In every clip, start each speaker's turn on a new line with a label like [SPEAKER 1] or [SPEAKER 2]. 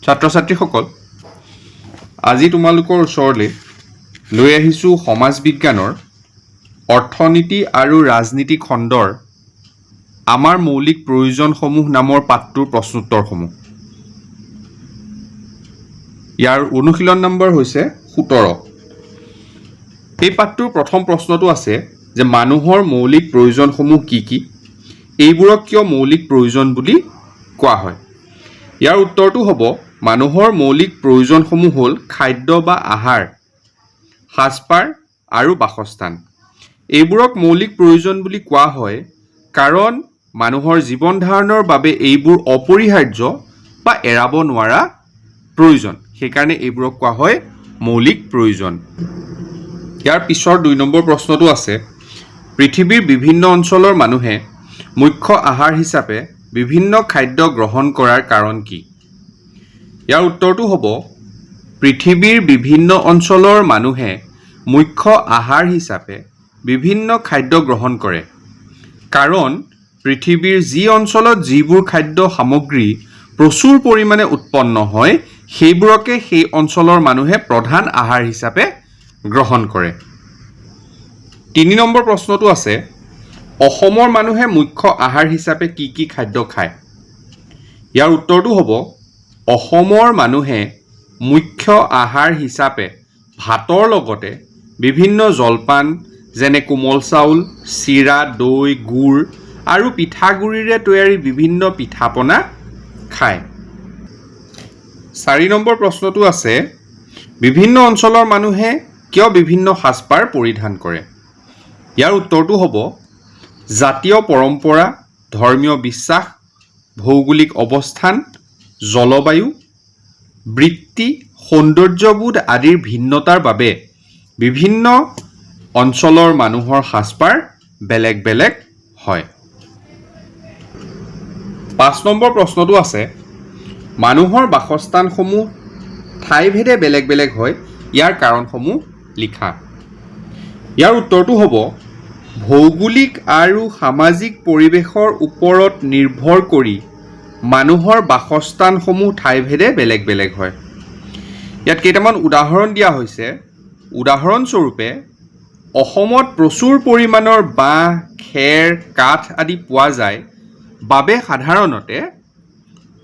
[SPEAKER 1] ছাত্ৰ ছাত্ৰীসকল আজি তোমালোকৰ ওচৰলৈ লৈ আহিছোঁ সমাজ বিজ্ঞানৰ অৰ্থনীতি আৰু ৰাজনীতি খণ্ডৰ আমাৰ মৌলিক প্ৰয়োজনসমূহ নামৰ পাঠটোৰ প্ৰশ্নোত্তৰসমূহ। ইয়াৰ অনুশীলন নম্বৰ হৈছে 17। এই পাঠটোৰ প্ৰথম প্ৰশ্নটো আছে যে মানুহৰ মৌলিক প্ৰয়োজনসমূহ কি কি, এইবোৰক কিয় মৌলিক প্ৰয়োজন বুলি কোৱা হয়। ইয়াৰ উত্তৰটো হ'ব মানুহৰ মৌলিক প্ৰয়োজনসমূহ হ'ল খাদ্য বা আহাৰ, সাজপাৰ আৰু বাসস্থান। এইবোৰক মৌলিক প্ৰয়োজন বুলি কোৱা হয় কাৰণ মানুহৰ জীৱন ধাৰণৰ বাবে এইবোৰ অপৰিহাৰ্য বা এৰাব নোৱাৰা প্ৰয়োজন, সেইকাৰণে এইবোৰক কোৱা হয় মৌলিক প্ৰয়োজন। ইয়াৰ পিছৰ 2 নম্বৰ প্ৰশ্নটো আছে পৃথিৱীৰ বিভিন্ন অঞ্চলৰ মানুহে মুখ্য আহাৰ হিচাপে বিভিন্ন খাদ্য গ্ৰহণ কৰাৰ কাৰণ কি। ইয়াৰ উত্তৰটো হ'ব পৃথিৱীৰ বিভিন্ন অঞ্চলৰ মানুহে মুখ্য আহাৰ হিচাপে বিভিন্ন খাদ্য গ্ৰহণ কৰে কাৰণ পৃথিৱীৰ যি অঞ্চলত যিবোৰ খাদ্য সামগ্ৰী প্ৰচুৰ পৰিমাণে উৎপন্ন হয় সেইবোৰকে সেই অঞ্চলৰ মানুহে প্ৰধান আহাৰ হিচাপে গ্ৰহণ কৰে। 3 নম্বৰ প্ৰশ্নটো আছে অসমৰ মানুহে মুখ্য আহাৰ হিচাপে কি কি খাদ্য খায়। ইয়াৰ উত্তৰটো হ'ব অসমৰ মানুহে মুখ্য আহাৰ হিচাপে ভাতৰ লগতে বিভিন্ন জলপান যেনে কোমল চাউল, চিৰা, দৈ, গুড় আৰু পিঠাগুড়িৰে তৈয়াৰী বিভিন্ন পিঠাপনা খায়। 4 নম্বৰ প্ৰশ্নটো আছে বিভিন্ন অঞ্চলৰ মানুহে কিয় বিভিন্ন সাজপাৰ পৰিধান কৰে। ইয়াৰ উত্তৰটো হ'ব জাতীয় পৰম্পৰা, ধৰ্মীয় বিশ্বাস, ভৌগোলিক অৱস্থান, জলবায়ু, বৃত্তি, সৌন্দৰ্যবোধ আদিৰ ভিন্নতাৰ বাবে বিভিন্ন অঞ্চলৰ মানুহৰ সাজপাৰ বেলেগ বেলেগ হয়। 5 নম্বৰ প্ৰশ্নটো আছে মানুহৰ বাসস্থানসমূহ ঠাইভেদে বেলেগ বেলেগ হয়, ইয়াৰ কাৰণসমূহ লিখা। ইয়াৰ উত্তৰটো হ'ব ভৌগোলিক আৰু সামাজিক পৰিৱেশৰ ওপৰত নিৰ্ভৰ কৰি মানুহৰ বাসস্থানসমূহ ঠাইভেদে বেলেগ বেলেগ হয়। ইয়াত কেইটামান উদাহৰণ দিয়া হৈছে। উদাহৰণস্বৰূপে অসমত প্ৰচুৰ পৰিমাণৰ বাঁহ, খেৰ, কাঠ আদি পোৱা যায় বাবে সাধাৰণতে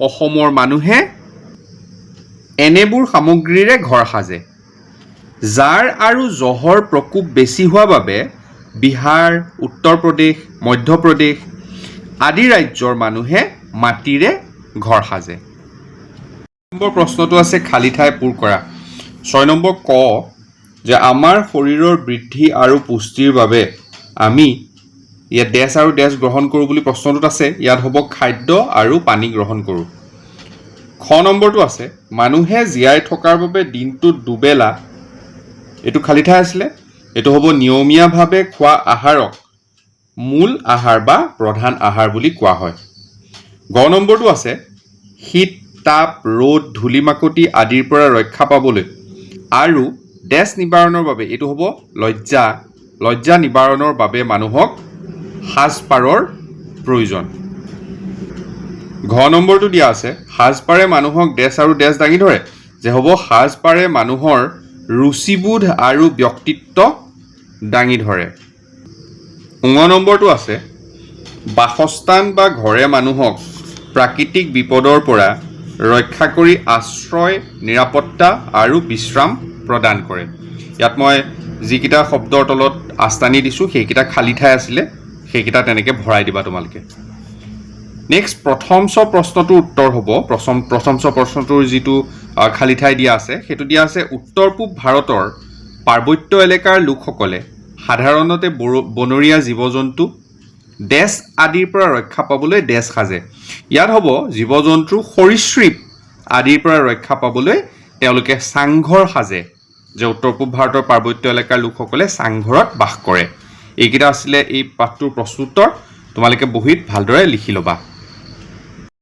[SPEAKER 1] অসমৰ মানুহে এনেবোৰ সামগ্ৰীৰে ঘৰ সাজে। জাৰ আৰু জহৰ প্ৰকোপ বেছি হোৱা বাবে বিহাৰ, উত্তৰ প্ৰদেশ, মধ্যপ্ৰদেশ আদি ৰাজ্যৰ মানুহে মাটিৰে ঘৰ সাজে। 6 নম্বৰ প্ৰশ্নটো আছে খালী ঠাই পূৰ কৰা। 6 নম্বৰ ক যে আমাৰ শৰীৰৰ বৃদ্ধি আৰু পুষ্টিৰ বাবে আমি ইয়াত ডেছ আৰু ডেছ গ্ৰহণ কৰোঁ বুলি প্ৰশ্নটোত আছে। ইয়াত হ'ব খাদ্য আৰু পানী গ্ৰহণ কৰোঁ। খ নম্বৰটো আছে মানুহে জীয়াই থকাৰ বাবে দিনটোত দুবেলা, এইটো খালী ঠাই আছিলে, এইটো হ'ব নিয়মীয়াভাৱে খোৱা আহাৰক মূল আহাৰ বা প্ৰধান আহাৰ বুলি কোৱা হয়। গ নম্বৰটো আছে শীত, তাপ, ৰ'দ, ধূলি মাকতি আদিৰ পৰা ৰক্ষা পাবলৈ আৰু ডেছ নিবাৰণৰ বাবে, এইটো হ'ব লজ্জা নিবাৰণৰ বাবে মানুহক সাজপাৰৰ প্ৰয়োজন। ঘ নম্বৰটো দিয়া আছে সাজপাৰে মানুহক ডেছ আৰু ডেছ দাঙি ধৰে, যে হ'ব সাজপাৰে মানুহৰ ৰুচিবোধ আৰু ব্যক্তিত্ব দাঙি ধৰে। ঙ নম্বৰটো আছে বাসস্থান বা ঘৰে মানুহক প্ৰাকৃতিক বিপদৰ পৰা ৰক্ষা কৰি আশ্ৰয়, নিৰাপত্তা আৰু বিশ্ৰাম প্ৰদান কৰে। ইয়াত মই যিকেইটা শব্দৰ তলত আস্তানি দিছোঁ সেইকেইটা খালী ঠাই আছিলে, সেইকেইটা তেনেকৈ ভৰাই দিবা তোমালোকে। নেক্সট প্ৰথম ছ প্ৰশ্নটোৰ উত্তৰ হ'ব প্ৰথম ছ প্ৰশ্নটোৰ যিটো খালী ঠাই দিয়া আছে সেইটো দিয়া আছে উত্তৰ পূব ভাৰতৰ পাৰ্বত্য এলেকাৰ লোকসকলে সাধাৰণতে বনৰীয়া জীৱ জন্তু ডেছ আদিৰ পৰা ৰক্ষা পাবলৈ ডেছ সাজে। ইয়াত হ'ব জীৱ জন্তু সৰীসৃপ আদিৰ পৰা ৰক্ষা পাবলৈ তেওঁলোকে চাংঘৰ সাজে, যে উত্তৰ পূব ভাৰতৰ পাৰ্বত্য এলেকাৰ লোকসকলে চাংঘৰত বাস কৰে। এইকেইটা আছিলে এই পাঠটোৰ প্ৰশ্নোত্তৰ। তোমালোকে বহীত ভালদৰে লিখি ল'বা।